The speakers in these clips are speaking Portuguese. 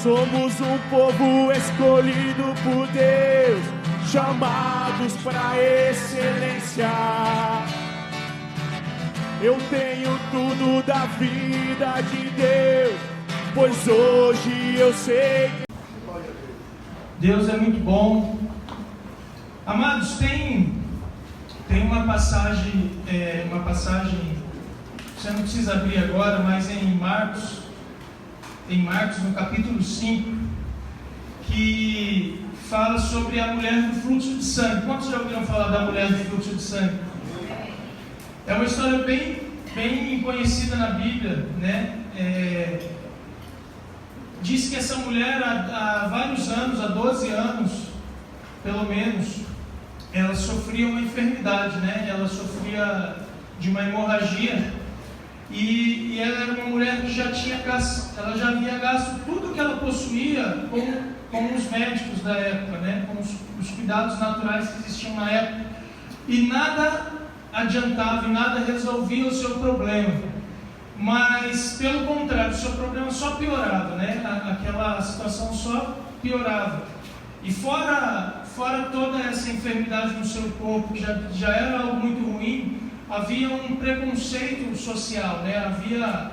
Somos um povo escolhido por Deus, chamados para excelência. Eu tenho tudo da vida de Deus, pois hoje eu sei que Deus é muito bom. Amados, tem uma passagem, você não precisa abrir agora, mas em Marcos no capítulo 5, que fala sobre a mulher do fluxo de sangue. Quantos já ouviram falar da mulher do fluxo de sangue? É uma história bem conhecida na Bíblia, né? Diz que essa mulher há vários anos, há 12 anos, pelo menos, ela sofria uma enfermidade, né? Ela sofria de uma hemorragia e ela era uma mulher que já havia gasto tudo que ela possuía com os médicos da época, né? Com os cuidados naturais que existiam na época, e nada adiantava e nada resolvia o seu problema. Mas, pelo contrário, o seu problema só piorava, né? Aquela situação só piorava. E fora toda essa enfermidade no seu corpo, que já era algo muito ruim, havia um preconceito social, né? Havia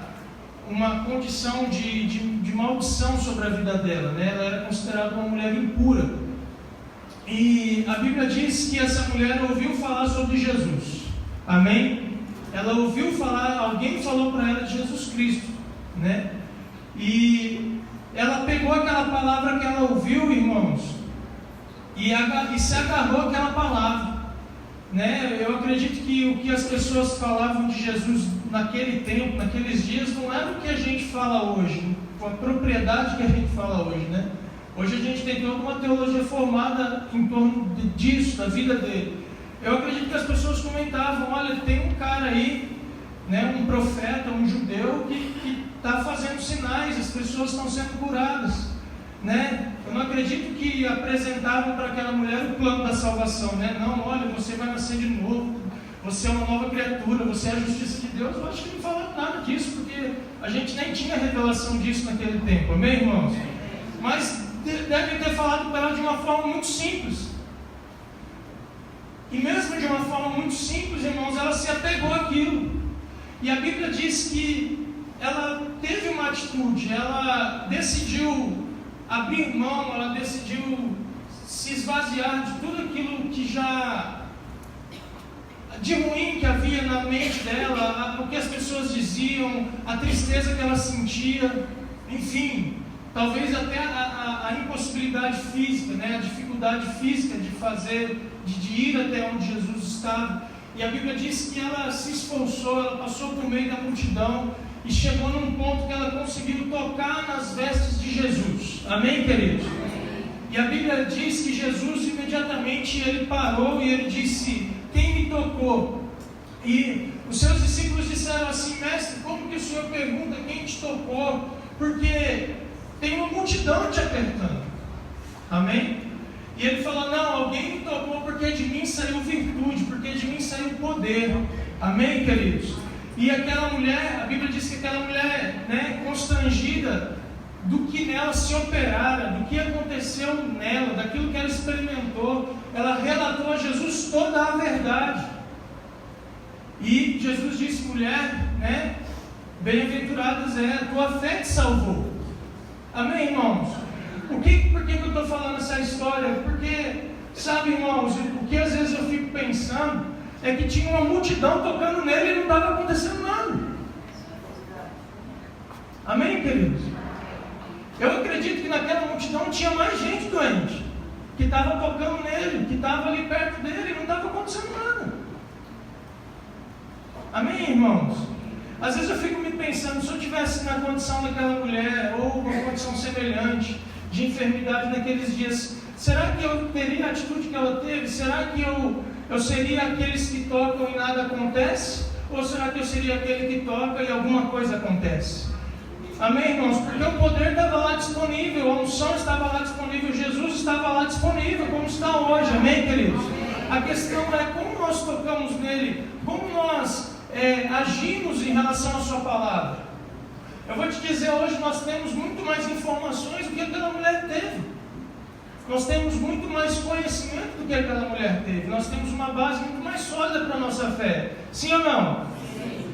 uma condição de maldição sobre a vida dela, né? Ela era considerada uma mulher impura. E a Bíblia diz que essa mulher ouviu falar sobre Jesus. Amém? Ela ouviu falar, alguém falou para ela de Jesus Cristo, né? E ela pegou aquela palavra que ela ouviu, irmãos, e se agarrou àquela palavra, né? Eu acredito que o que as pessoas falavam de Jesus naquele tempo, naqueles dias, não era o que a gente fala hoje, com a propriedade que a gente fala hoje, né? Hoje a gente tem toda uma teologia formada em torno disso, da vida dele. Eu acredito que as pessoas comentavam: olha, tem um cara aí, né, um profeta, um judeu, que está fazendo sinais, as pessoas estão sendo curadas, né? Eu não acredito que apresentavam para aquela mulher o plano da salvação, né? Não, olha, você vai nascer de novo, você é uma nova criatura, você é a justiça de Deus. Eu acho que não falaram nada disso, porque a gente nem tinha revelação disso naquele tempo, amém, irmãos? Mas devem ter falado para ela de uma forma muito simples. E mesmo de uma forma muito simples, irmãos, ela se apegou àquilo. E a Bíblia diz que ela teve uma atitude, ela decidiu abrir mão, ela decidiu se esvaziar de tudo aquilo que já de ruim que havia na mente dela, o que as pessoas diziam, a tristeza que ela sentia, enfim, talvez até a impossibilidade física, né, a dificuldade física de ir até onde Jesus estava. E a Bíblia diz que ela se esforçou, ela passou por meio da multidão e chegou num ponto que ela conseguiu tocar nas vestes de Jesus. Amém, queridos? E a Bíblia diz que Jesus imediatamente ele parou e ele disse: quem me tocou? E os seus discípulos disseram assim: mestre, como que o Senhor pergunta quem te tocou? Porque tem uma multidão te apertando. Amém? E ele fala: não, alguém me tocou porque de mim saiu virtude, porque de mim saiu poder. Amém, queridos? E aquela mulher, a Bíblia diz que aquela mulher, né, constrangida do que nela se operara, do que aconteceu nela, daquilo que ela experimentou, ela relatou a Jesus toda a verdade. E Jesus disse: mulher, né, bem-aventuradas é, a tua fé te salvou. Amém, irmãos? Por que eu estou falando essa história? Porque, sabe, irmãos, o que às vezes eu fico pensando é que tinha uma multidão tocando nele e não estava acontecendo nada. Amém, queridos? Eu acredito que naquela multidão tinha mais gente doente, que estava tocando nele, que estava ali perto dele e não estava acontecendo nada. Amém, irmãos? Às vezes eu fico me pensando, se eu estivesse na condição daquela mulher, ou uma condição semelhante, de enfermidade naqueles dias, será que eu teria a atitude que ela teve? Será que eu seria aqueles que tocam e nada acontece? Ou será que eu seria aquele que toca e alguma coisa acontece? Amém, irmãos? Porque o poder estava lá disponível, a unção estava lá disponível, Jesus estava lá disponível, como está hoje, amém, queridos? A questão é como nós tocamos nele, como nós agimos em relação à sua palavra. Eu vou te dizer, hoje nós temos muito mais informações do que nós temos muito mais conhecimento do que aquela mulher teve. Nós temos uma base muito mais sólida para a nossa fé. Sim ou não? Sim.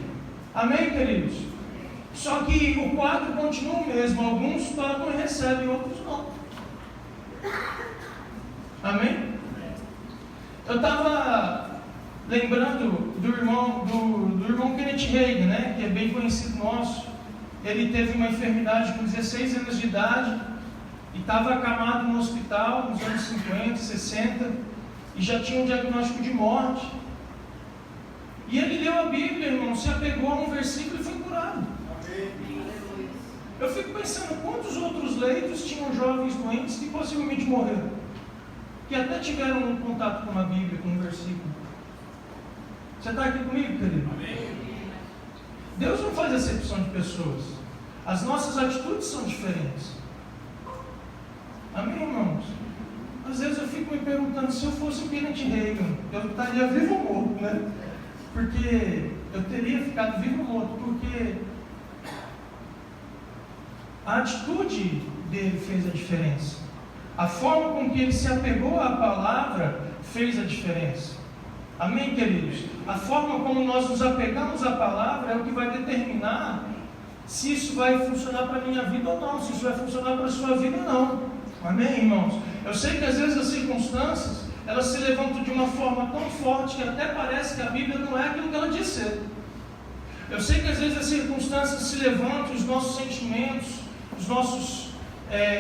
Amém, queridos? Só que o quadro continua o mesmo. Alguns tocam e recebem, outros não. Amém? Eu estava lembrando do irmão Kenneth Hagin, né, que é bem conhecido nosso. Ele teve uma enfermidade com 16 anos de idade e estava acamado no hospital nos anos 50, 60 e já tinha um diagnóstico de morte. E ele leu a Bíblia, irmão, se apegou a um versículo e foi curado. Eu fico pensando quantos outros leitos tinham jovens doentes que possivelmente morreram, que até tiveram um contato com a Bíblia, com um versículo. Você está aqui comigo, querido? Amém. Deus não faz acepção de pessoas. As nossas atitudes são diferentes. Amém, irmãos? Às vezes eu fico me perguntando, se eu fosse o Kenneth Hagin, eu estaria vivo ou morto, né? Porque eu teria ficado vivo ou morto, porque a atitude dele fez a diferença. A forma com que ele se apegou à palavra fez a diferença. Amém, queridos? A forma como nós nos apegamos à palavra é o que vai determinar se isso vai funcionar para a minha vida ou não, se isso vai funcionar para a sua vida ou não. Amém, irmãos? Eu sei que às vezes as circunstâncias, elas se levantam de uma forma tão forte que até parece que a Bíblia não é aquilo que ela diz ser. Eu sei que às vezes as circunstâncias se levantam, os nossos sentimentos, os nossos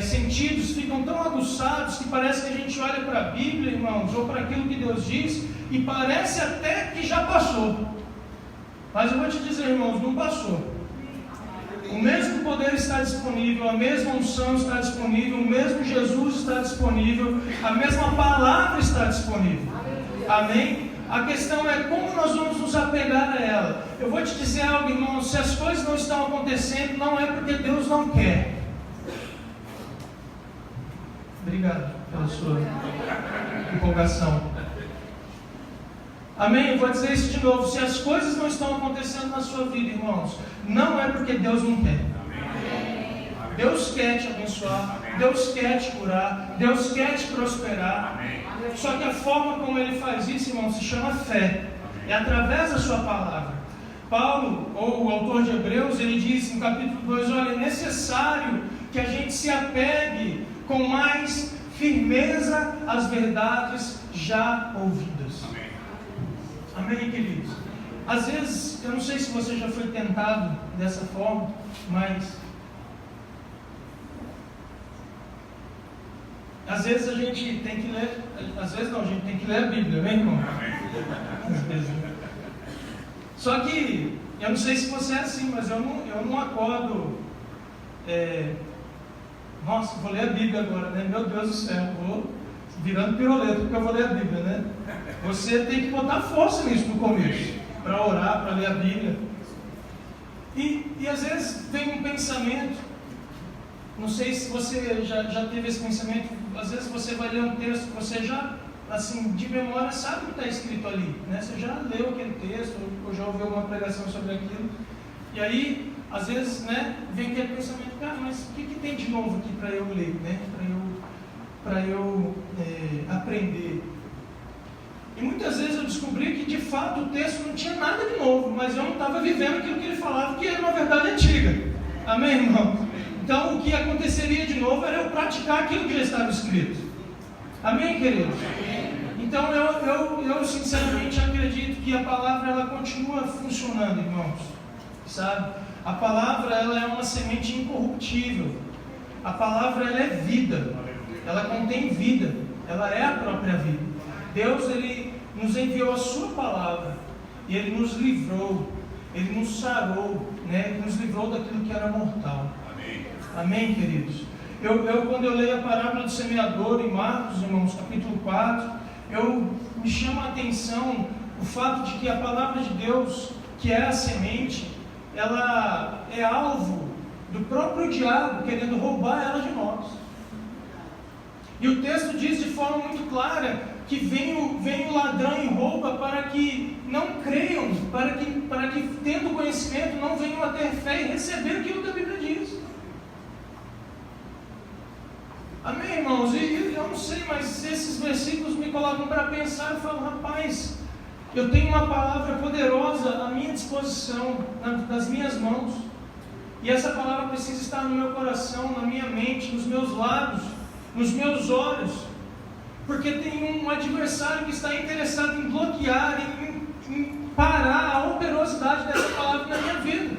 sentidos ficam tão aguçados que parece que a gente olha para a Bíblia, irmãos, ou para aquilo que Deus diz, e parece até que já passou. Mas eu vou te dizer, irmãos, não passou. O mesmo poder está disponível, a mesma unção está disponível, o mesmo Jesus está disponível, a mesma palavra está disponível. Amém? A questão é como nós vamos nos apegar a ela. Eu vou te dizer algo, irmão, se as coisas não estão acontecendo, não é porque Deus não quer. Obrigado pela sua empolgação. Amém? Eu vou dizer isso de novo. Se as coisas não estão acontecendo na sua vida, irmãos, não é porque Deus não quer. Amém. Deus quer te abençoar. Amém. Deus quer te curar. Deus quer te prosperar. Amém. Só que a forma como Ele faz isso, irmão, se chama fé. Amém. É através da sua palavra. Paulo, ou o autor de Hebreus, ele diz no capítulo 2, olha, é necessário que a gente se apegue com mais firmeza às verdades já ouvidas. Amém. Amém, queridos? Às vezes, eu não sei se você já foi tentado dessa forma, mas às vezes a gente tem que ler, às vezes não, a gente tem que ler a Bíblia, né, irmão? Às vezes. Só que, eu não sei se você é assim, mas eu não acordo, nossa, vou ler a Bíblia agora, né? Meu Deus do céu, vou virando piroleta porque eu vou ler a Bíblia, né? Você tem que botar força nisso no começo, para orar, para ler a Bíblia. E às vezes vem um pensamento, não sei se você já teve esse pensamento, às vezes você vai ler um texto que você já, assim, de memória sabe o que está escrito ali, né? Você já leu aquele texto, ou já ouviu uma pregação sobre aquilo, e aí, às vezes, né, vem aquele pensamento, cara, mas o que tem de novo aqui para eu ler, né? Para eu aprender. E muitas vezes eu descobri que de fato o texto não tinha nada de novo, mas eu não estava vivendo aquilo que ele falava, que era uma verdade antiga. Amém, irmão? Então o que aconteceria de novo era eu praticar aquilo que já estava escrito. Amém, queridos? Então eu sinceramente acredito que a palavra ela continua funcionando, irmãos. Sabe? A palavra ela é uma semente incorruptível. A palavra ela é vida. Ela contém vida. Ela é a própria vida. Deus, Ele nos enviou a sua palavra, e Ele nos livrou, Ele nos sarou, né? Ele nos livrou daquilo que era mortal. Amém, amém, queridos? Quando eu leio a parábola do semeador em Marcos, irmãos, capítulo 4, me chama a atenção o fato de que a palavra de Deus, que é a semente, ela é alvo do próprio diabo, querendo roubar ela de nós. E o texto diz de forma muito clara que vem o ladrão e rouba para que não creiam, para que tendo conhecimento não venham a ter fé e receber aquilo que a Bíblia diz. Amém, irmãos? E eu não sei, mas esses versículos me colocam para pensar. Eu falo, rapaz, eu tenho uma palavra poderosa à minha disposição, nas minhas mãos. E essa palavra precisa estar no meu coração, na minha mente, nos meus lábios, nos meus olhos. Porque tem um adversário que está interessado em bloquear, em parar a operosidade dessa palavra na minha vida.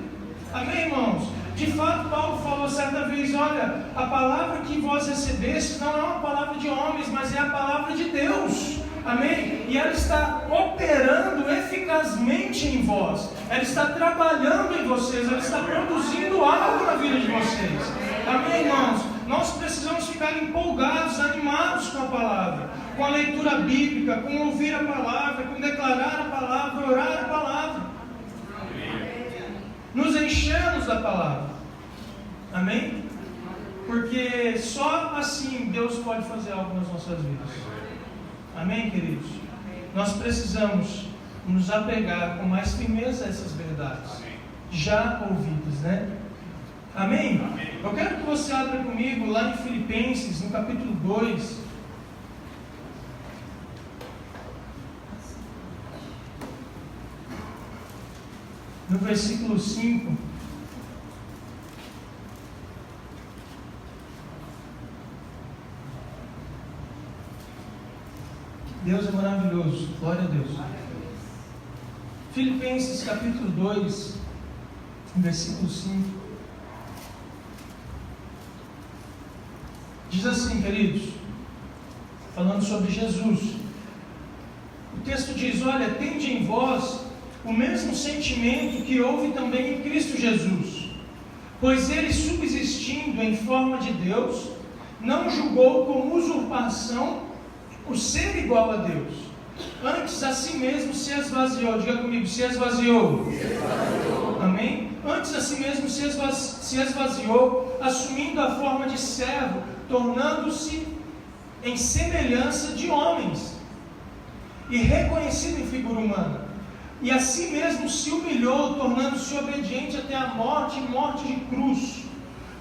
Amém, irmãos? De fato, Paulo falou certa vez, olha, a palavra que vós recebestes não é uma palavra de homens, mas é a palavra de Deus. Amém? E ela está operando eficazmente em vós. Ela está trabalhando em vocês. Ela está produzindo algo na vida de vocês. Amém, irmãos? Nós precisamos ficar empolgados, animados com a palavra, com a leitura bíblica, com ouvir a palavra, com declarar a palavra, orar a palavra. Nos enchemos da palavra. Amém? Porque só assim Deus pode fazer algo nas nossas vidas. Amém, queridos? Nós precisamos nos apegar com mais firmeza a essas verdades já ouvidas, né? Amém? Eu quero que você abra comigo lá em Filipenses, no capítulo 2. No versículo 5. Deus é maravilhoso, glória a Deus. Filipenses capítulo 2, versículo 5. Diz assim, queridos, falando sobre Jesus. O texto diz, olha, tende em vós o mesmo sentimento que houve também em Cristo Jesus, pois ele, subsistindo em forma de Deus, não julgou como usurpação o ser igual a Deus, antes a si mesmo se esvaziou. Diga comigo, se esvaziou. Amém? Antes a si mesmo se esvaziou, assumindo a forma de servo, tornando-se em semelhança de homens, e reconhecido em figura humana. E a si mesmo se humilhou, tornando-se obediente até a morte, e morte de cruz.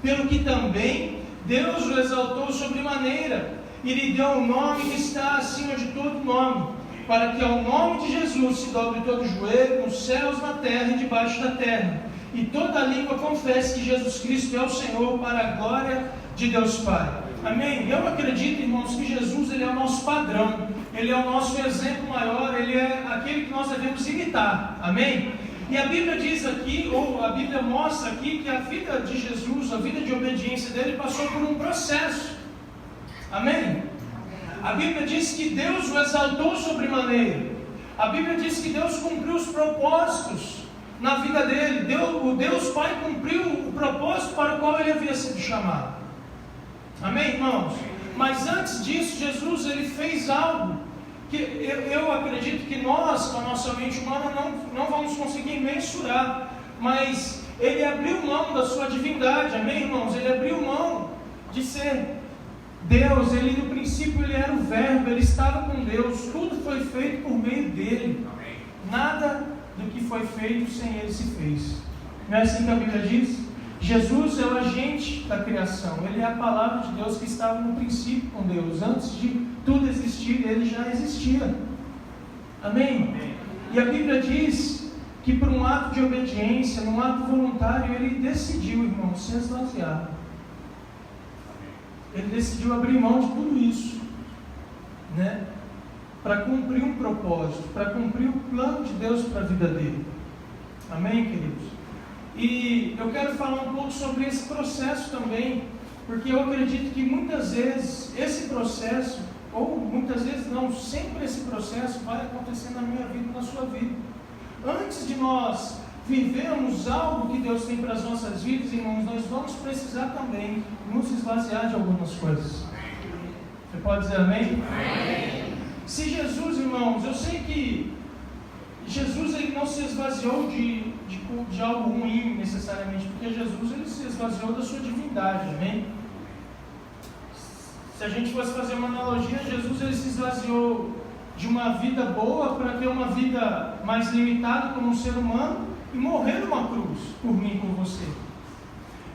Pelo que também Deus o exaltou sobremaneira, e lhe deu um nome que está acima de todo nome, para que ao nome de Jesus se dobre todo joelho, nos céus, na terra e debaixo da terra, e toda língua confesse que Jesus Cristo é o Senhor, para a glória de Deus Pai. Amém? Eu acredito, irmãos, que Jesus, ele é o nosso padrão, ele é o nosso exemplo maior, ele é aquele que nós devemos imitar. Amém? E a Bíblia diz aqui, ou a Bíblia mostra aqui, que a vida de Jesus, a vida de obediência dele, passou por um processo. Amém? A Bíblia diz que Deus o exaltou sobremaneira. A Bíblia diz que Deus cumpriu os propósitos na vida dele. O Deus Pai cumpriu o propósito para o qual ele havia sido chamado. Amém, irmãos? Mas antes disso, Jesus, ele fez algo que eu acredito que nós, com a nossa mente humana, não vamos conseguir mensurar. Mas ele abriu mão da sua divindade. Amém, irmãos? Ele abriu mão de ser Deus. Ele no princípio ele era o verbo, ele estava com Deus, tudo foi feito por meio dele. Amém. Nada do que foi feito sem ele se fez. Não é assim que a Bíblia diz? Jesus é o agente da criação, ele é a palavra de Deus que estava no princípio com Deus. Antes de tudo existir, ele já existia. Amém? Amém. E a Bíblia diz que por um ato de obediência, num ato voluntário, ele decidiu, irmão, se esvaziar. Ele decidiu abrir mão de tudo isso, né? Para cumprir um propósito, para cumprir o plano de Deus para a vida dele. Amém, queridos? E eu quero falar um pouco sobre esse processo também, porque eu acredito que muitas vezes esse processo, ou muitas vezes não, sempre esse processo vai acontecer na minha vida e na sua vida. Antes de nós vivemos algo que Deus tem para as nossas vidas, irmãos, nós vamos precisar também nos esvaziar de algumas coisas. Você pode dizer amém? Amém. Se Jesus, irmãos, eu sei que Jesus ele não se esvaziou de algo ruim necessariamente, porque Jesus ele se esvaziou da sua divindade, amém? Se a gente fosse fazer uma analogia, Jesus ele se esvaziou de uma vida boa para ter uma vida mais limitada como um ser humano e morrer numa cruz por mim e por você.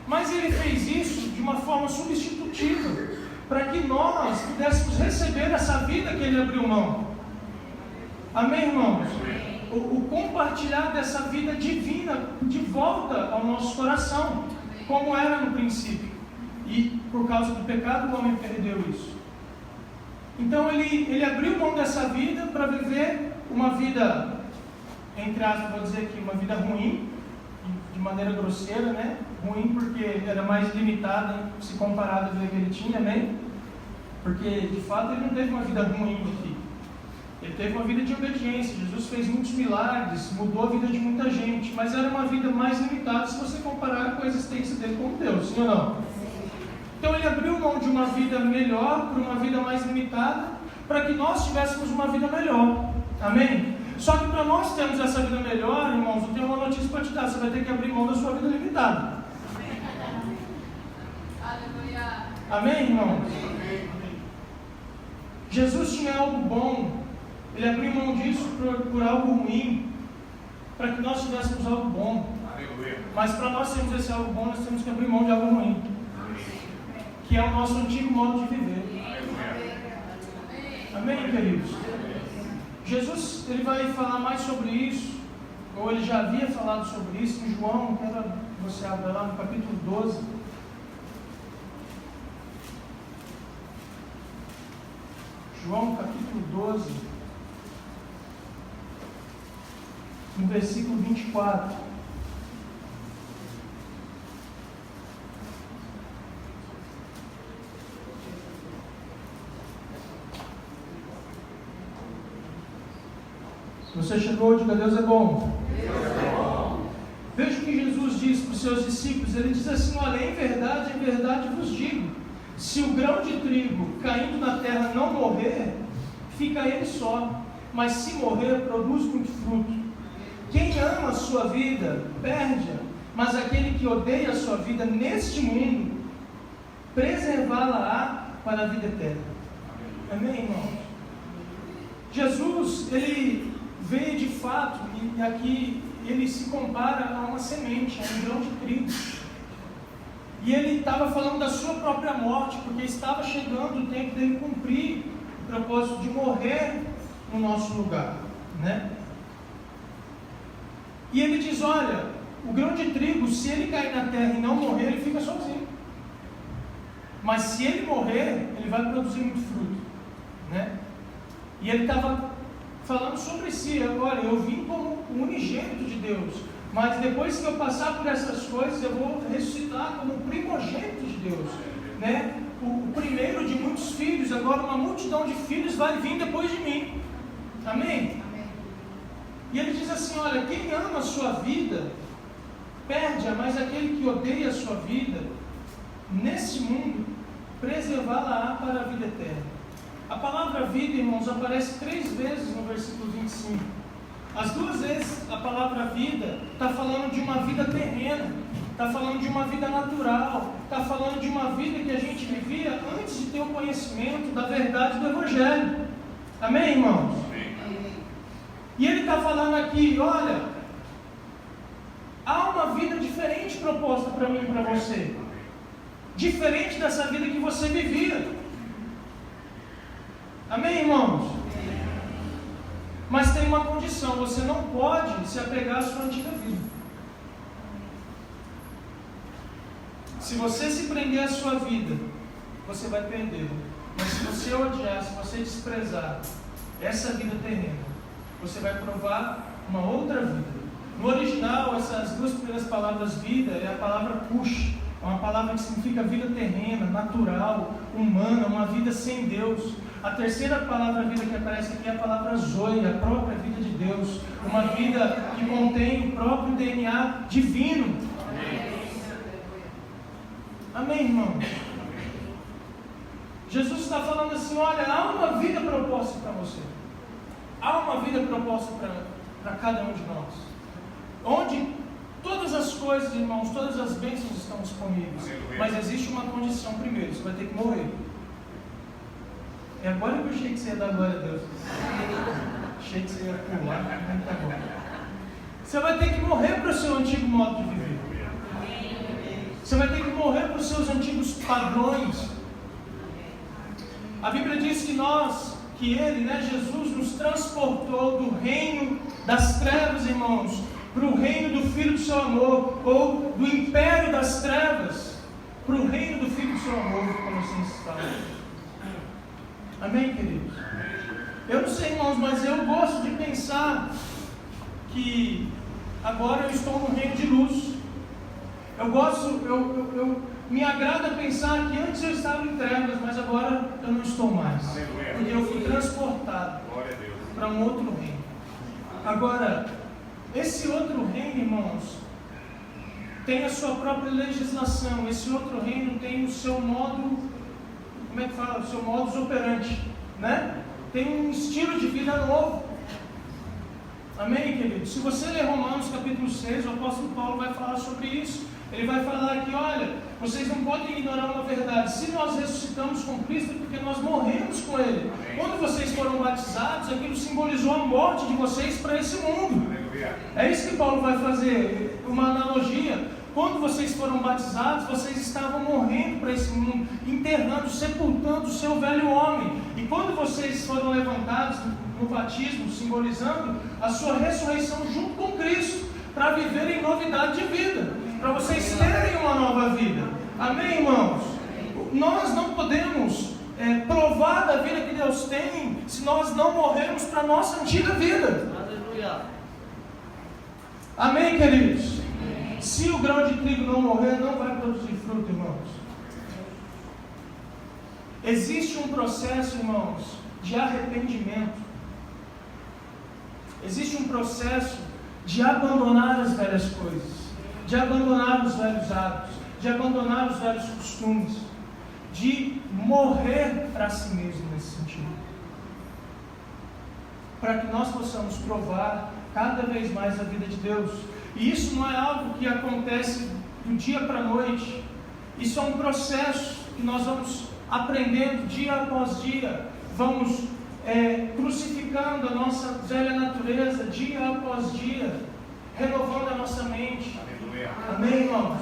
Mas ele fez isso de uma forma substitutiva, para que nós pudéssemos receber essa vida que Ele abriu mão. Amém, irmãos? O compartilhar dessa vida divina de volta ao nosso coração, como era no princípio. E por causa do pecado o homem perdeu isso. Então ele abriu mão dessa vida para viver uma vida, entre aspas, vou dizer aqui, uma vida ruim, de maneira grosseira, né? Ruim porque era mais limitada se comparado à vida que ele tinha, amém? Porque de fato ele não teve uma vida ruim aqui. Ele teve uma vida de obediência. Jesus fez muitos milagres, mudou a vida de muita gente, mas era uma vida mais limitada se você comparar com a existência dele como Deus, sim ou não? Então ele abriu mão de uma vida melhor por uma vida mais limitada, para que nós tivéssemos uma vida melhor. Amém? Só que para nós termos essa vida melhor, irmãos, eu tenho uma notícia para te dar: você vai ter que abrir mão da sua vida limitada. Amém, irmãos? Jesus tinha algo bom. Ele abriu mão disso por algo ruim, para que nós tivéssemos algo bom. Mas para nós termos esse algo bom, nós temos que abrir mão de algo ruim, que é o nosso antigo modo de viver. Amém, queridos? Jesus, ele vai falar mais sobre isso, ou ele já havia falado sobre isso em João. Quero que você abra lá no capítulo 12. João capítulo 12, no versículo 24. Se você chegou, diga: Deus é bom. Deus é bom. Veja o que Jesus diz para os seus discípulos. Ele diz assim: olha, em verdade vos digo, se o grão de trigo caindo na terra não morrer, fica ele só, mas se morrer, produz muito fruto. Quem ama a sua vida, perde-a, mas aquele que odeia a sua vida neste mundo, preservá-la-á para a vida eterna. Amém, irmãos? Jesus, ele veio de fato, e aqui ele se compara a uma semente, a um grão de trigo. E ele estava falando da sua própria morte, porque estava chegando o tempo dele cumprir o propósito de morrer no nosso lugar, né? E ele diz: olha, o grão de trigo, se ele cair na terra e não morrer, ele fica sozinho. Mas se ele morrer, ele vai produzir muito fruto, né? E ele estava falando sobre si: olha, eu vim como o unigênito de Deus, mas depois que eu passar por essas coisas, eu vou ressuscitar como o primogênito de Deus, né? O primeiro de muitos filhos. Agora uma multidão de filhos vai vir depois de mim. Amém? E ele diz assim: olha, quem ama a sua vida, perde-a, mas aquele que odeia a sua vida, nesse mundo, preservá-la-á para a vida eterna. A palavra vida, irmãos, aparece 3 vezes no versículo 25. As 2 vezes a palavra vida está falando de uma vida terrena, está falando de uma vida natural, está falando de uma vida que a gente vivia antes de ter o conhecimento da verdade do Evangelho. Amém, irmãos? E ele está falando aqui: olha, há uma vida diferente proposta para mim e para você, diferente dessa vida que você vivia. Amém, irmãos? Mas tem uma condição: você não pode se apegar à sua antiga vida. Se você se prender à sua vida, você vai perdê-la. Mas se você odiar, se você desprezar essa vida terrena, você vai provar uma outra vida. No original, essas 2 primeiras palavras, vida, é a palavra kush, é uma palavra que significa vida terrena, natural, humana, uma vida sem Deus. A terceira palavra vida que aparece aqui é a palavra zoe, a própria vida de Deus, uma vida que contém o próprio DNA divino. Amém, irmão? Jesus está falando assim: olha, há uma vida proposta para você. Há uma vida proposta para cada um de nós, onde todas as coisas, irmãos, todas as bênçãos estão disponíveis. Mas existe uma condição primeiro: você vai ter que morrer. É agora que eu achei que você ia dar glória a Deus. Achei que você ia pular, mas tá bom. Você vai ter que morrer para o seu antigo modo de viver. Você vai ter que morrer para os seus antigos padrões. A Bíblia diz que Ele, né, Jesus, nos transportou do reino das trevas, irmãos, para o reino do Filho do seu amor, ou do império das trevas, para o reino do Filho do seu amor, como assim está. Amém, queridos? Eu não sei, irmãos, mas eu gosto de pensar que agora eu estou no reino de luz. Me agrada pensar que antes eu estava em trevas, mas agora eu não estou mais. Porque eu fui transportado para um outro reino. Agora, esse outro reino, irmãos, tem a sua própria legislação. Esse outro reino tem o seu modo, como é que fala? O seu modus operandi, né? Tem um estilo de vida novo. Amém, querido? Se você ler Romanos capítulo 6, o apóstolo Paulo vai falar sobre isso. Ele vai falar que, olha, vocês não podem ignorar uma verdade. Se nós ressuscitamos com Cristo, é porque nós morremos com Ele. Quando vocês foram batizados, aquilo simbolizou a morte de vocês para esse mundo. É isso que Paulo vai fazer, uma analogia. Quando vocês foram batizados, vocês estavam morrendo para esse mundo, enterrando, sepultando o seu velho homem. E quando vocês foram levantados no batismo, simbolizando a sua ressurreição junto com Cristo, para viver em novidade de vida, para vocês terem uma nova vida. Amém, irmãos? Nós não podemos provar da vida que Deus tem se nós não morrermos para a nossa antiga vida. Aleluia. Amém, queridos? Se o grão de trigo não morrer, não vai produzir fruto, irmãos. Existe um processo, irmãos, de arrependimento. Existe um processo de abandonar as velhas coisas, de abandonar os velhos hábitos, de abandonar os velhos costumes, de morrer para si mesmo nesse sentido, para que nós possamos provar cada vez mais a vida de Deus. E isso não é algo que acontece do dia para a noite. Isso é um processo que nós vamos aprendendo dia após dia, vamos crucificando a nossa velha natureza dia após dia, renovando a nossa mente. Amém, irmãos?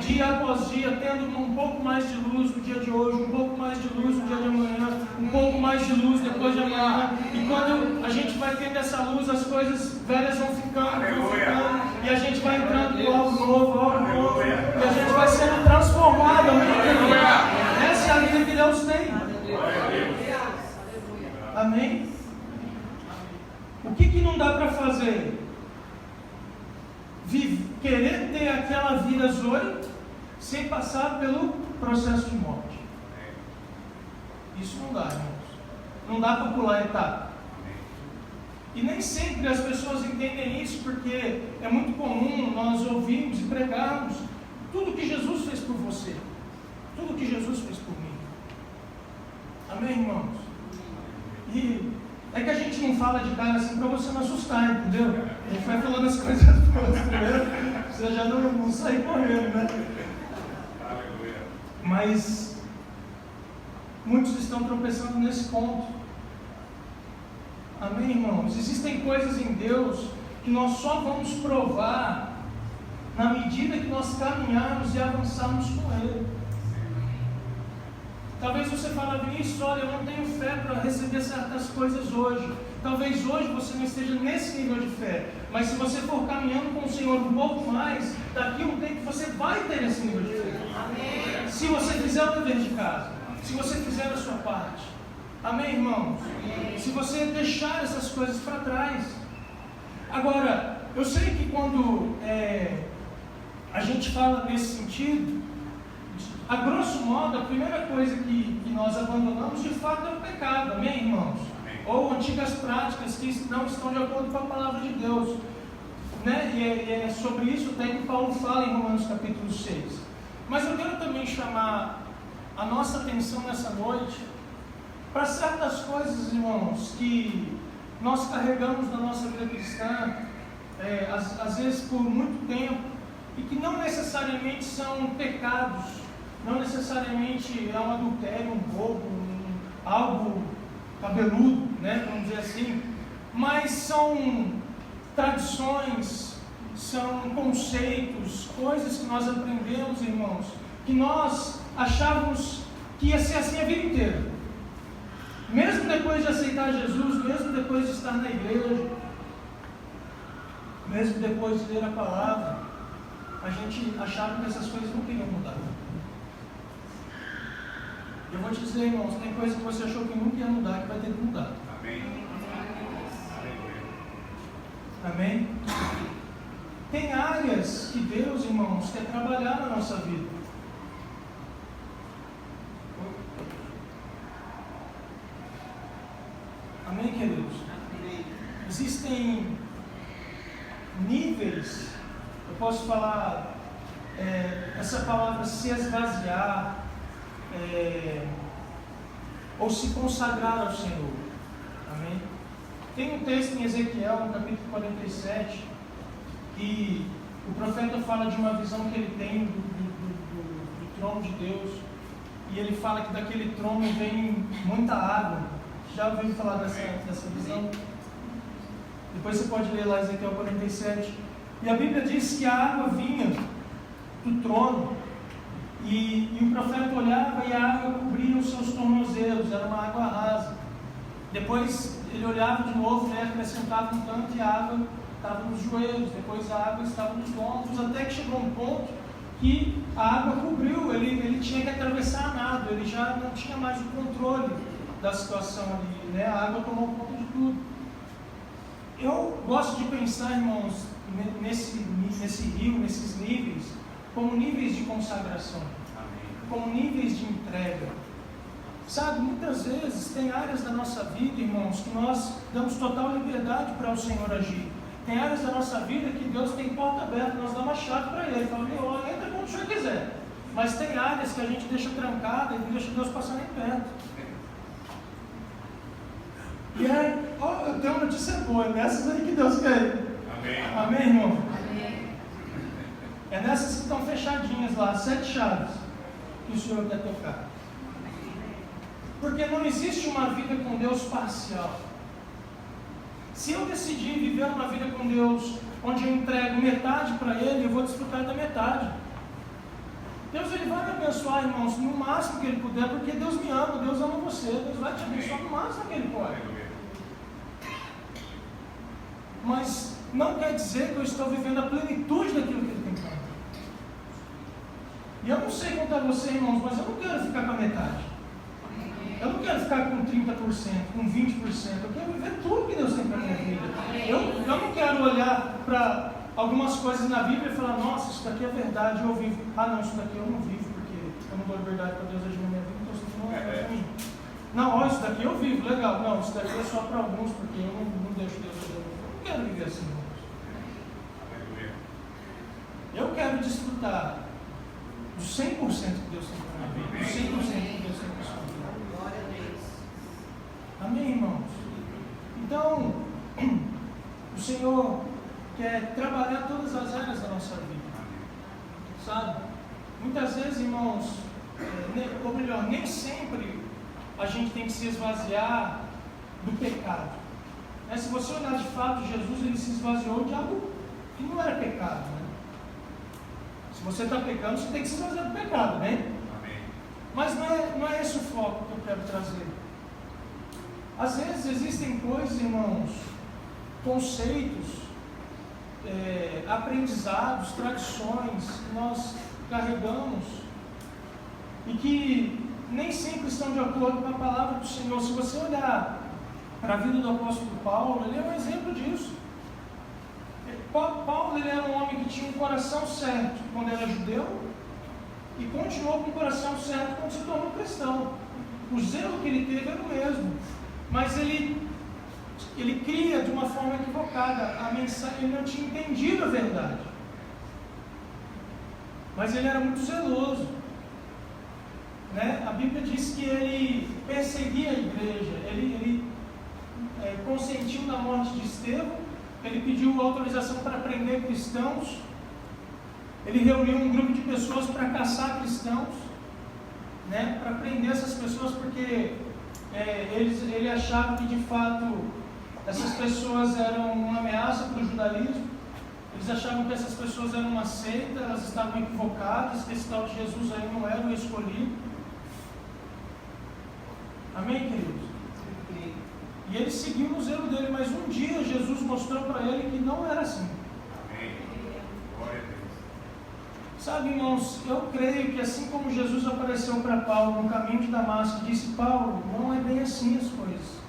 Dia após dia, tendo um pouco mais de luz no dia de hoje, um pouco mais de luz no dia de amanhã, um pouco mais de luz depois de amanhã. E quando a gente vai tendo essa luz, as coisas velhas vão ficando, e a gente vai entrando em algo novo, e a gente vai sendo transformado. Amém? Essa é a vida que Deus tem. Amém? O que não dá para fazer? Querer ter aquela vida zoe sem passar pelo processo de morte. Isso não dá, irmãos. Não dá para pular etapa. E nem sempre as pessoas entendem isso, porque é muito comum nós ouvirmos e pregarmos tudo que Jesus fez por você, tudo que Jesus fez por mim. Amém, irmãos? E é que a gente não fala de cara assim para você não assustar, entendeu? A gente vai falando as coisas boas primeiro, você já não sai correndo, né? Mas muitos estão tropeçando nesse ponto. Amém, irmãos? Existem coisas em Deus que nós só vamos provar na medida que nós caminharmos e avançarmos com Ele. Talvez você fale, Vinícius, olha, eu não tenho fé para receber certas coisas hoje. Talvez hoje você não esteja nesse nível de fé, mas se você for caminhando com o Senhor um pouco mais, daqui a um tempo você vai ter esse nível de fé. Amém. Se você fizer o dever de casa, se você fizer a sua parte. Amém, irmãos? Amém. Se você deixar essas coisas para trás. Agora, eu sei que quando a gente fala nesse sentido, a grosso modo, a primeira coisa que nós abandonamos de fato é o pecado, amém, irmãos? Amém. Ou antigas práticas que não estão de acordo com a palavra de Deus, né? E é sobre isso até que Paulo fala em Romanos capítulo 6. Mas eu quero também chamar a nossa atenção nessa noite para certas coisas, irmãos, que nós carregamos na nossa vida cristã, às vezes por muito tempo, e que não necessariamente são pecados. Não necessariamente é um adultério, um roubo, algo cabeludo, né, vamos dizer assim, mas são tradições, são conceitos, coisas que nós aprendemos, irmãos, que nós achávamos que ia ser assim a vida inteira. Mesmo depois de aceitar Jesus, mesmo depois de estar na igreja, mesmo depois de ler a palavra, a gente achava que essas coisas não iriam mudar. Eu vou te dizer, irmãos, tem coisa que você achou que nunca ia mudar, que vai ter que mudar. Amém. Amém? Tem áreas que Deus, irmãos, quer trabalhar na nossa vida. Amém, queridos? Existem níveis, eu posso falar, essa palavra se esvaziar, ou se consagrar ao Senhor. Amém? Tem um texto em Ezequiel, no capítulo 47, que o profeta fala de uma visão que ele tem do trono de Deus, e ele fala que daquele trono vem muita água. Já ouviu falar dessa visão? Depois você pode ler lá Ezequiel 47. E a Bíblia diz que a água vinha do trono, e o profeta olhava e a água cobria os seus tornozelos, era uma água rasa. Depois ele olhava de novo, acrescentava um tanto e a água estava nos joelhos, depois a água estava nos ombros, até que chegou um ponto que a água cobriu, ele tinha que atravessar a nado, ele já não tinha mais o controle da situação ali, né? A água tomou conta de tudo. Eu gosto de pensar, irmãos, nesse rio, nesses níveis, como níveis de consagração, como níveis de entrega. Sabe, muitas vezes tem áreas da nossa vida, irmãos, que nós damos total liberdade para o Senhor agir. Tem áreas da nossa vida que Deus tem porta aberta, nós damos uma chave para Ele, fala, entra como o Senhor quiser. Mas tem áreas que a gente deixa trancada e não deixa Deus passar nem perto. E aí, eu tenho uma notícia boa, é nessas aí que Deus quer. Amém. Amém, irmão? Amém. É nessas que estão fechadinhas lá, 7 chaves que o Senhor quer tocar. Porque não existe uma vida com Deus parcial. Se eu decidir viver uma vida com Deus, onde eu entrego metade para Ele, eu vou desfrutar da metade. Deus ele vai me abençoar, irmãos, no máximo que Ele puder, porque Deus me ama, Deus ama você, Deus vai te abençoar no máximo que Ele pode. Mas não quer dizer que eu estou vivendo a plenitude daquilo que Ele tem para mim. E eu não sei quanto a você, irmãos, mas eu não quero ficar com a metade. Eu não quero ficar com 30%, com 20%. Eu quero viver tudo que Deus tem para a minha vida. Eu não quero olhar para algumas coisas na Bíblia e falar, nossa, isso daqui é verdade, eu vivo. Ah, não, isso daqui eu não vivo, porque eu não dou liberdade para Deus agir na minha vida, então isso não é para mim. Não, isso daqui eu vivo, legal. Não, isso daqui é só para alguns, porque eu não deixo Deus agir. Eu não quero viver assim, irmãos. Eu quero desfrutar do 100% que Deus tem para mim, do 100% que Deus tem para mim. Amém, irmãos? Então, o Senhor quer trabalhar todas as áreas da nossa vida, sabe? Muitas vezes, irmãos, ou melhor, nem sempre a gente tem que se esvaziar do pecado. Se você olhar de fato, Jesus ele se esvaziou de algo que não era pecado, né? Se você está pecando, você tem que se esvaziar do pecado, né? Mas não é esse o foco que eu quero trazer. Às vezes existem coisas, irmãos, conceitos, aprendizados, tradições que nós carregamos e que nem sempre estão de acordo com a palavra do Senhor. Se você olhar para a vida do apóstolo Paulo, ele é um exemplo disso. Paulo ele era um homem que tinha um coração certo quando era judeu e continuou com o coração certo quando se tornou cristão. O zelo que ele teve era o mesmo, mas ele cria de uma forma equivocada a mensagem, ele não tinha entendido a verdade, mas ele era muito zeloso, né? A Bíblia diz que ele perseguia a igreja, ele consentiu na morte de Estevão, ele pediu autorização para prender cristãos, ele reuniu um grupo de pessoas para caçar cristãos, né? Para prender essas pessoas, porque ele achava que de fato essas pessoas eram uma ameaça para o judaísmo, eles achavam que essas pessoas eram uma seita, elas estavam equivocadas, que esse tal de Jesus aí não era o escolhido. Amém, queridos? E ele seguiu no zelo dele, mas um dia Jesus mostrou para ele que não era assim. Sabe, irmãos, eu creio que assim como Jesus apareceu para Paulo no caminho de Damasco e disse: Paulo, não é bem assim as coisas.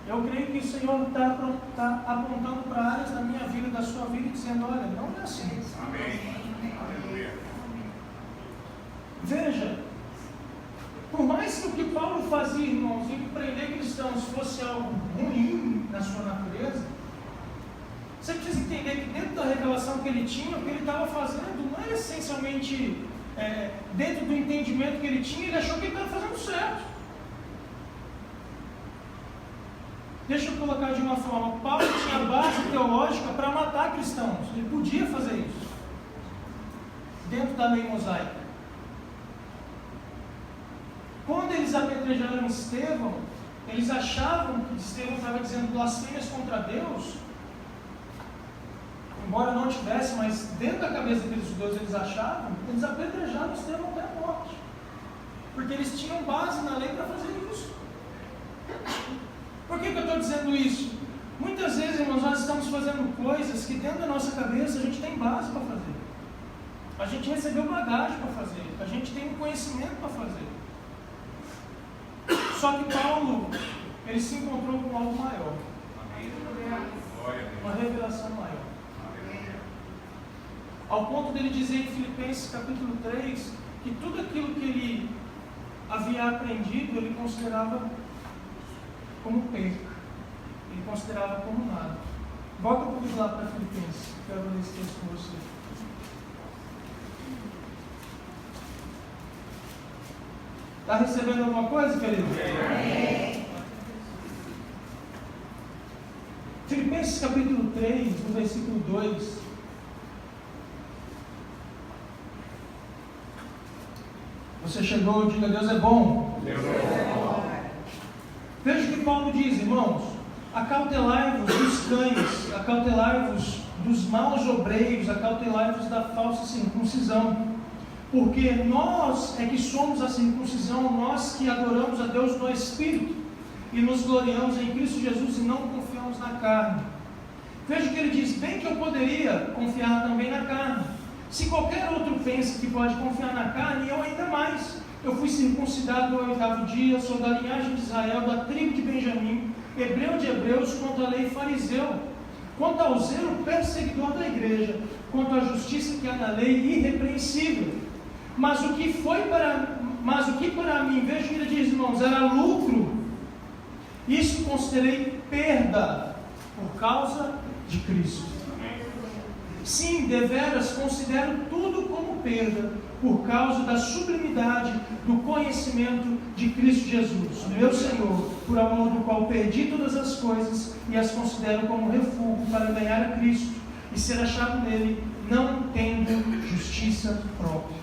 Eu creio que o Senhor está apontando para áreas da minha vida, da sua vida, e dizendo: olha, não é assim. Amém. Aleluia. Veja, por mais que o que Paulo fazia, irmãos, em prender cristãos fosse algo ruim na sua natureza, você precisa entender que dentro da revelação que ele tinha, o que ele estava fazendo não era essencialmente dentro do entendimento que ele tinha, ele achou que ele estava fazendo certo. Deixa eu colocar de uma forma: Paulo tinha base teológica para matar cristãos, ele podia fazer isso dentro da lei mosaica. Quando eles apedrejaram Estevão, eles achavam que Estevão estava dizendo blasfêmias contra Deus, embora não tivesse, mas dentro da cabeça daqueles judeus eles achavam, eles apedrejaram Estevão até a morte, porque eles tinham base na lei para fazer isso. Por que eu estou dizendo isso? Muitas vezes, irmãos, nós estamos fazendo coisas que dentro da nossa cabeça a gente tem base para fazer, a gente recebeu bagagem para fazer, a gente tem um conhecimento para fazer. Só que Paulo, ele se encontrou com algo maior, uma revelação maior, ao ponto dele dizer em Filipenses capítulo 3, que tudo aquilo que ele havia aprendido, ele considerava como perca, ele considerava como nada. Volta um pouco lá para Filipenses, quero ler esse texto com você. Está recebendo alguma coisa, querido? Filipenses capítulo 3, no versículo 2. Você chegou, diga: Deus é bom. Deus é bom. Veja o que Paulo diz, irmãos: acautelai-vos dos cães, acautelai-vos dos maus obreiros, acautelai-vos da falsa circuncisão. Porque nós é que somos a circuncisão, nós que adoramos a Deus no Espírito e nos gloriamos em Cristo Jesus e não confiamos na carne. Veja o que ele diz: bem que eu poderia confiar também na carne. Se qualquer outro pensa que pode confiar na carne, eu ainda mais. Eu fui circuncidado no 8º dia, sou da linhagem de Israel, da tribo de Benjamim, hebreu de hebreus, quanto à lei fariseu, quanto ao zelo perseguidor da igreja, quanto à justiça que há na lei irrepreensível. Mas o que para mim, veja o que ele diz, irmãos, era lucro, isso considerei perda por causa de Cristo. Sim, deveras considero tudo como perda por causa da sublimidade do conhecimento de Cristo Jesus, meu Senhor, por amor do qual perdi todas as coisas e as considero como refúgio para ganhar a Cristo e ser achado nele, não tendo justiça própria.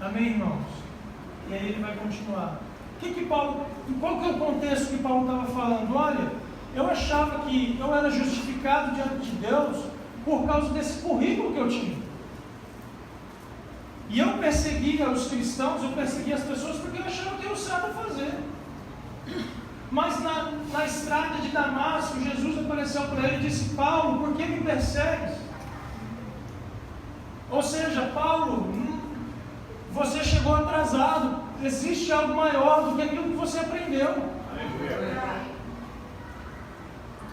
Amém, irmãos? E aí ele vai continuar. Qual que é o contexto que Paulo estava falando? Olha, eu achava que eu era justificado diante de Deus por causa desse currículo que eu tinha. E eu perseguia os cristãos, eu perseguia as pessoas porque eu achava que eu sabia fazer. Mas na estrada de Damasco, Jesus apareceu para ele e disse: Paulo, por que me persegues? Ou seja, Paulo, você chegou atrasado. Existe algo maior do que aquilo que você aprendeu. Aleluia.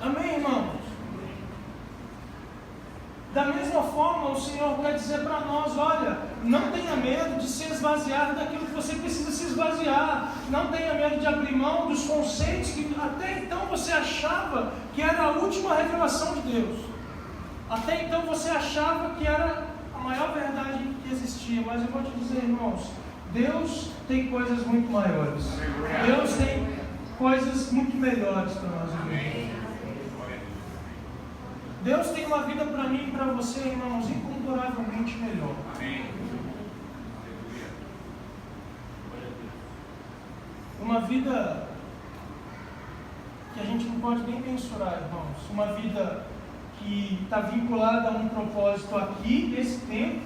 Amém, irmãos? Da mesma forma, o Senhor quer dizer para nós: olha, não tenha medo de se esvaziar daquilo que você precisa se esvaziar. Não tenha medo de abrir mão dos conceitos que até então você achava que era a última revelação de Deus. Até então você achava que era a maior verdade que existia. Mas eu vou te dizer, irmãos, Deus tem coisas muito maiores. Deus tem coisas muito melhores para nós, irmãos. Deus tem uma vida para mim e para você, irmãos, incomparavelmente melhor. Uma vida que a gente não pode nem mensurar, irmãos. Uma vida que está vinculada a um propósito aqui, nesse tempo,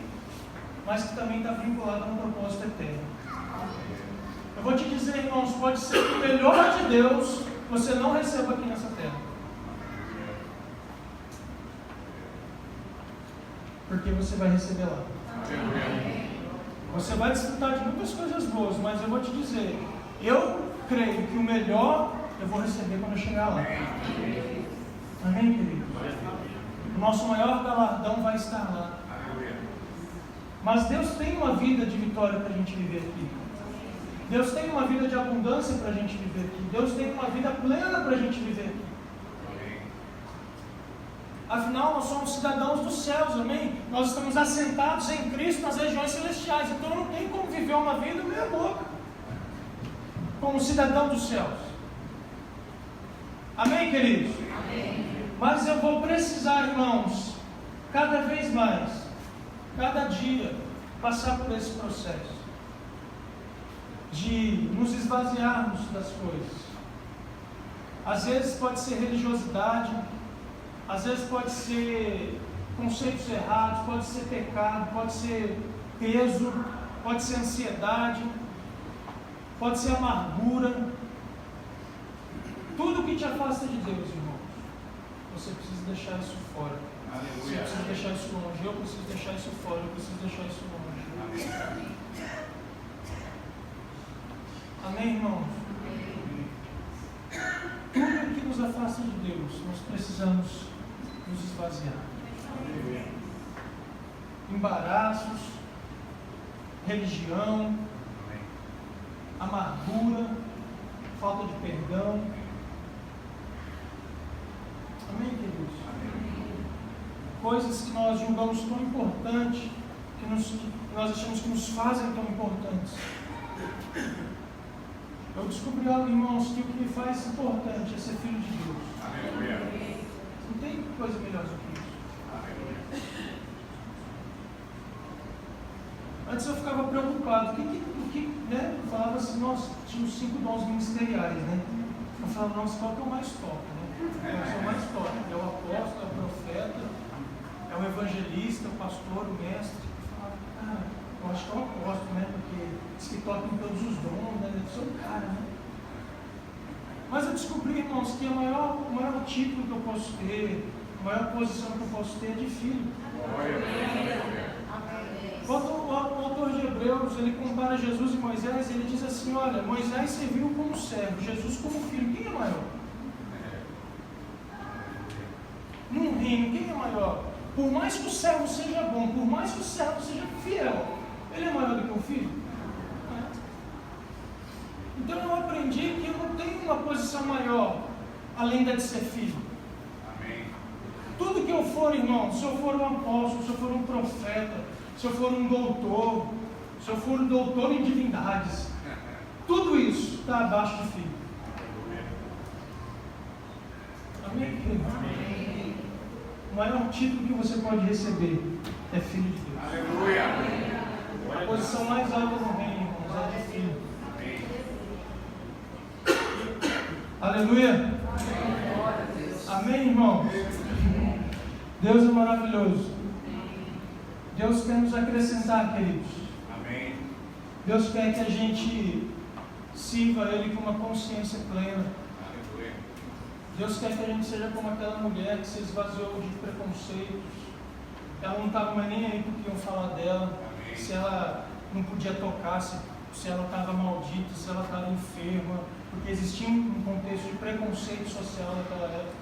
mas que também está vinculada a um propósito eterno. Eu vou te dizer, irmãos, pode ser que o melhor de Deus você não receba aqui nessa terra. Porque você vai receber lá. Você vai desfrutar de muitas coisas boas, mas eu vou te dizer, eu creio que o melhor eu vou receber quando eu chegar lá. Amém, querido? O nosso maior galardão vai estar lá. Mas Deus tem uma vida de vitória para a gente viver aqui. Deus tem uma vida de abundância para a gente viver aqui. Deus tem uma vida plena para a gente viver aqui. Afinal, nós somos cidadãos dos céus, amém? Nós estamos assentados em Cristo nas regiões celestiais. Então não tem como viver uma vida meia boca como cidadão dos céus. Amém, queridos? Amém. Mas eu vou precisar, irmãos, cada vez mais, cada dia, passar por esse processo de nos esvaziarmos das coisas. Às vezes pode ser religiosidade, às vezes pode ser conceitos errados, pode ser pecado, pode ser peso, pode ser ansiedade, pode ser amargura. Tudo que te afasta de Deus, irmãos, você precisa deixar isso fora. Você precisa deixar isso longe. Eu preciso deixar isso fora. Eu preciso deixar isso longe. Amém, irmãos? Tudo que nos afasta de Deus, nós precisamos nos esvaziar. Embaraços, religião, amargura, falta de perdão. Amém, queridos? Coisas que nós julgamos tão importantes, que nós achamos que nos fazem tão importantes. Eu descobri algo, irmãos, que o que me faz importante é ser filho de Deus. Amém. Não tem coisa melhor do que isso. Amém. Antes eu ficava preocupado. Né? Eu falava assim, nós tínhamos 5 dons ministeriais, né? Eu falava, nossa, qual que é o mais top, né? Eu sou o mais top. É o apóstolo, é o profeta, é o evangelista, o pastor, o mestre. Eu falava, cara, eu acho que é o apóstolo, né? Porque diz que toca em todos os dons, né? Deve ser um cara, né? Mas eu descobri, irmãos, que o maior título que eu posso ter, a maior posição que eu posso ter é de filho. Quando o autor de Hebreus, ele compara Jesus e Moisés, ele diz assim, olha, Moisés serviu como servo, Jesus como filho. Quem é maior? Num reino, quem é maior? Por mais que o servo seja bom, por mais que o servo seja fiel, ele é maior do que o filho? Então eu aprendi que eu não tenho uma posição maior, além da de ser filho. Amém. Tudo que eu for, irmão, se eu for um apóstolo, se eu for um profeta, se eu for um doutor, se eu for um doutor em divindades, tudo isso está abaixo de filho. Amém, querido? Amém. O maior título que você pode receber é filho de Deus. Aleluia. A posição mais alta no reino, irmãos, é de filho. Aleluia. Amém, irmãos? Deus é maravilhoso. Deus quer nos acrescentar, queridos. Amém. Deus quer que a gente sirva a Ele com uma consciência plena. Aleluia. Deus quer que a gente seja como aquela mulher que se esvaziou de preconceitos. Ela não estava mais nem aí porque iam falar dela. Amém. Se ela não podia tocar, se ela estava maldita, se ela estava enferma. Porque existia um contexto de preconceito social naquela época.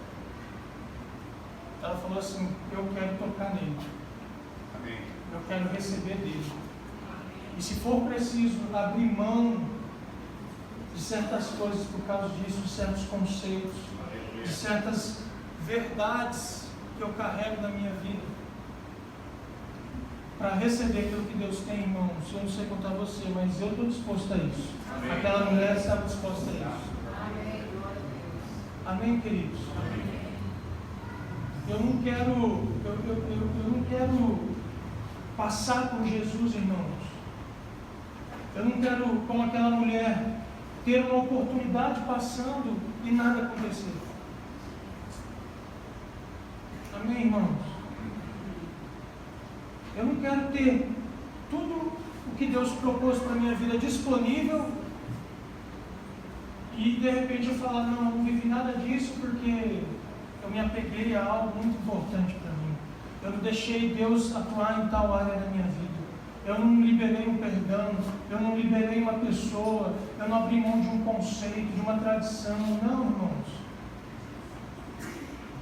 Ela falou assim, eu quero tocar nele. Amém. Eu quero receber dele. E se for preciso abrir mão de certas coisas por causa disso, de certos conceitos, de certas verdades que eu carrego na minha vida, para receber aquilo que Deus tem, irmãos, eu não sei contar você, mas eu estou disposto a isso. Amém. Aquela mulher estava disposta a isso. Amém, queridos? Amém. Eu não quero passar por Jesus, irmãos. Eu não quero, como aquela mulher, ter uma oportunidade passando e nada acontecer. Amém, irmãos? Eu não quero ter tudo o que Deus propôs para a minha vida disponível E de repente eu falar, não vivi nada disso porque eu me apeguei a algo muito importante para mim. Eu não deixei Deus atuar em tal área da minha vida. Eu não liberei um perdão, eu não liberei uma pessoa, eu não abri mão de um conceito, de uma tradição. Não, irmãos.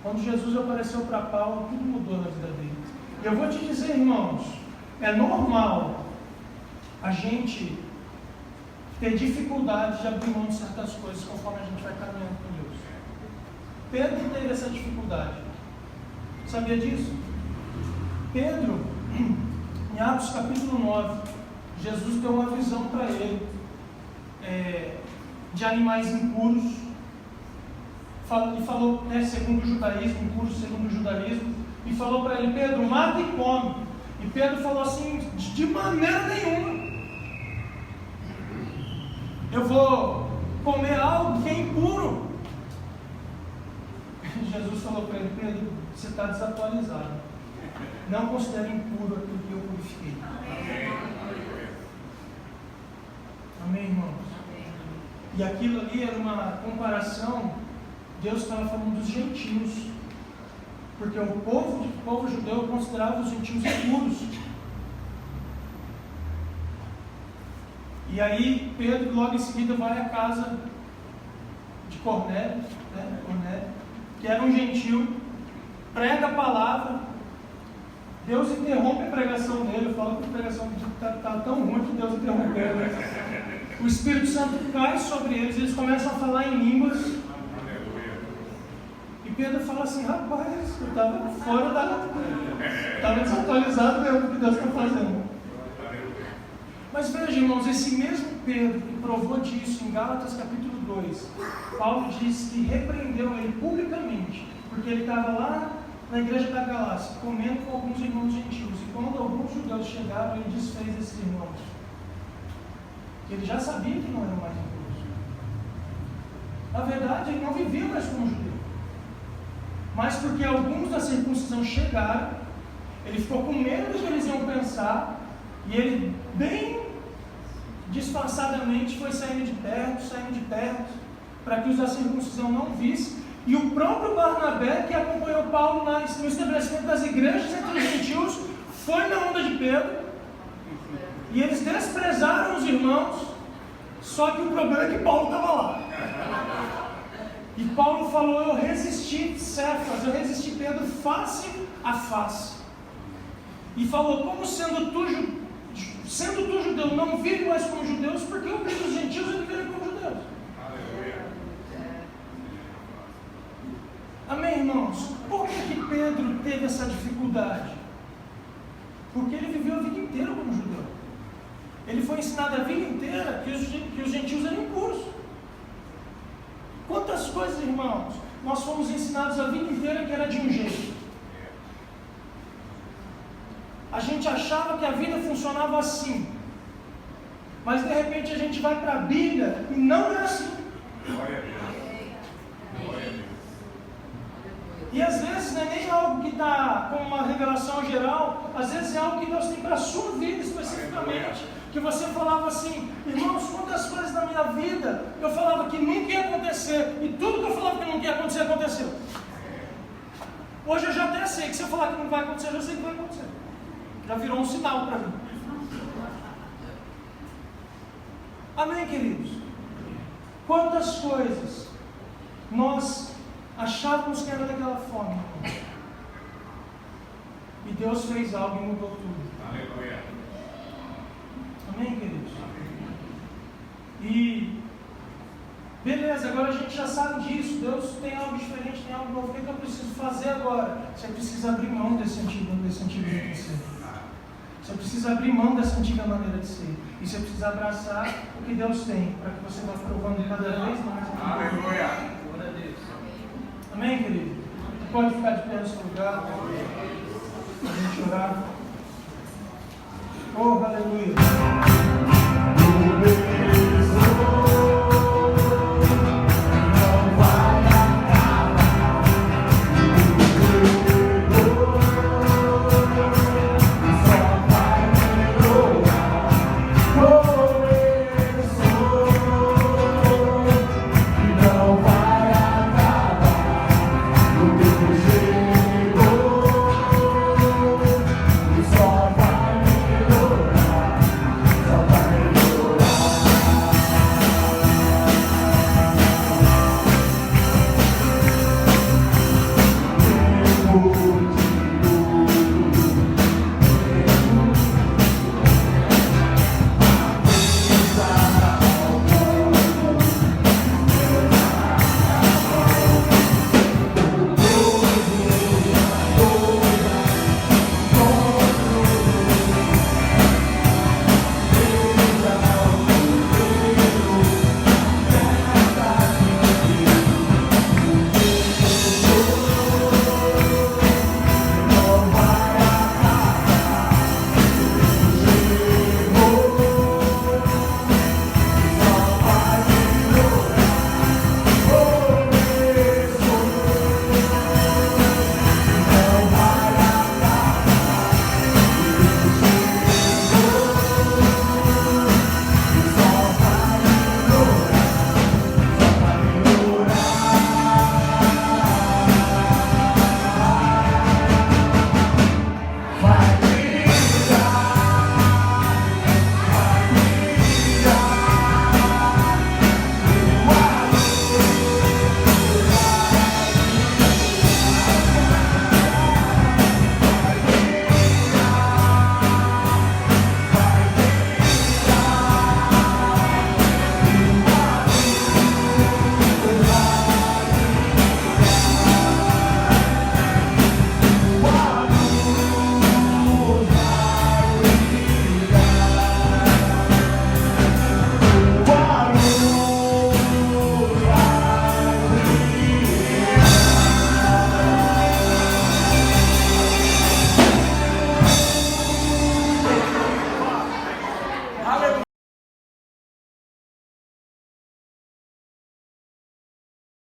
Quando Jesus apareceu para Paulo, tudo mudou na vida dele. Eu vou te dizer, irmãos, é normal a gente ter dificuldade de abrir mão de certas coisas conforme a gente vai caminhando com Deus. Pedro teve essa dificuldade. Sabia disso? Pedro, em Atos capítulo 9, Jesus deu uma visão para ele de animais impuros. E falou, segundo o judaísmo, impuros segundo o judaísmo, e falou para ele, Pedro, mata e come. E Pedro falou assim, de maneira nenhuma. Eu vou comer algo que é impuro. Jesus falou para ele, Pedro, você está desatualizado. Não considere impuro aquilo que eu purifiquei. Amém, irmãos? E aquilo ali era uma comparação. Deus estava falando dos gentios. Porque o povo judeu considerava os gentios impuros. E aí Pedro logo em seguida vai à casa de Cornélio, que era um gentil, prega a palavra. Deus interrompe a pregação dele. Eu falo que a pregação está tão ruim que Deus interrompeu. O Espírito Santo cai sobre eles começam a falar em línguas. E Pedro fala assim, rapaz, eu estava fora da... Estava desatualizado mesmo do que Deus está fazendo. Mas veja, irmãos, esse mesmo Pedro que provou disso em Gálatas capítulo 2, Paulo diz que repreendeu ele publicamente, porque ele estava lá na igreja da Galácia, comendo com alguns irmãos gentios, e quando alguns judeus chegaram, ele desfez esses irmãos. Ele já sabia que não eram mais judeus. Na verdade, ele não vivia mais como judeu. Mas porque alguns da circuncisão chegaram, ele ficou com medo do que eles iam pensar, e ele, bem disfarçadamente, foi saindo de perto, para que os da circuncisão não vissem. E o próprio Barnabé, que acompanhou Paulo no estabelecimento das igrejas entre os gentios, foi na onda de Pedro, e eles desprezaram os irmãos, só que o problema é que Paulo estava lá. E Paulo falou, eu resisti Cefas, eu resisti Pedro face a face. E falou, como sendo tu judeu, não vive mais como judeus, porque eu vejo os gentios e vivem como judeus. Amém, irmãos? Por que Pedro teve essa dificuldade? Porque ele viveu a vida inteira como judeu. Ele foi ensinado a vida inteira que os gentios eram impuros. Quantas coisas, irmãos, nós fomos ensinados a vida inteira que era de um jeito. A gente achava que a vida funcionava assim. Mas de repente a gente vai para a Bíblia e não é assim. Glória a Deus. E às vezes não é nem algo que está como uma revelação geral, às vezes é algo que Deus tem para a sua vida especificamente. Que você falava assim, irmãos, quantas coisas na minha vida eu falava que nunca ia acontecer, e tudo que eu falava que nunca ia acontecer, aconteceu. Hoje eu já até sei que se eu falar que não vai acontecer, eu já sei que vai acontecer. Já virou um sinal para mim. Amém, queridos? Quantas coisas nós achávamos que era daquela forma, e Deus fez algo e mudou tudo. Aleluia. Amém, queridos? E beleza, agora a gente já sabe disso. Deus tem algo diferente, tem algo novo. O que eu preciso fazer agora? Você precisa abrir mão desse antigo jeito de ser. Você precisa abrir mão dessa antiga maneira de ser. E você precisa abraçar o que Deus tem, para que você vá provando cada vez mais. Aleluia. Amém, querido? Você pode ficar de pé no seu lugar, para a gente orar. Oh, aleluia.